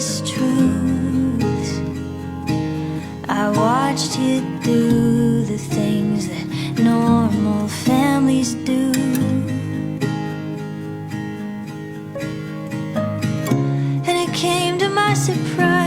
deepest truths. I watched you do the things that normal families do. And it came to my surprise